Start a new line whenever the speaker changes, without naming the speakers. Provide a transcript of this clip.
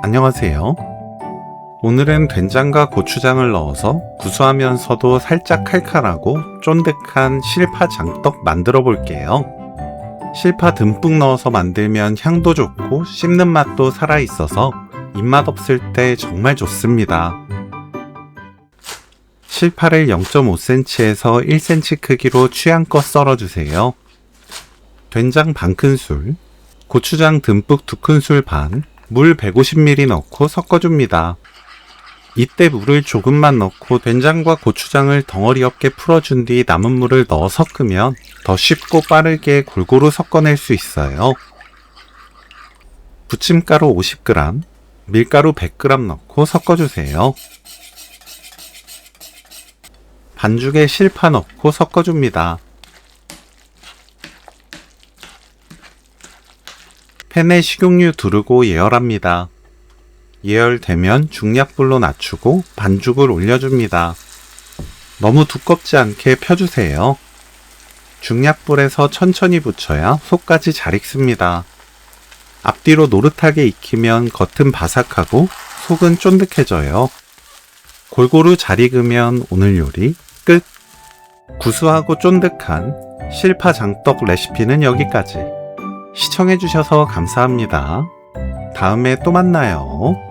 안녕하세요. 오늘은 된장과 고추장을 넣어서 구수하면서도 살짝 칼칼하고 쫀득한 실파 장떡 만들어 볼게요. 실파 듬뿍 넣어서 만들면 향도 좋고 씹는 맛도 살아있어서 입맛 없을 때 정말 좋습니다. 실파를 0.5cm에서 1cm 크기로 취향껏 썰어주세요. 된장 반큰술, 고추장 듬뿍 2큰술 반, 물 150ml 넣고 섞어줍니다. 이때 물을 조금만 넣고 된장과 고추장을 덩어리 없게 풀어준 뒤 남은 물을 넣어 섞으면 더 쉽고 빠르게 골고루 섞어낼 수 있어요. 부침가루 50g, 밀가루 100g 넣고 섞어주세요. 반죽에 실파 넣고 섞어줍니다. 팬에 식용유 두르고 예열합니다. 예열되면 중약불로 낮추고 반죽을 올려줍니다. 너무 두껍지 않게 펴주세요. 중약불에서 천천히 붙여야 속까지 잘 익습니다. 앞뒤로 노릇하게 익히면 겉은 바삭하고 속은 쫀득해져요. 골고루 잘 익으면 오늘 요리 끝! 구수하고 쫀득한 실파 장떡 레시피는 여기까지. 시청해주셔서 감사합니다. 다음에 또 만나요.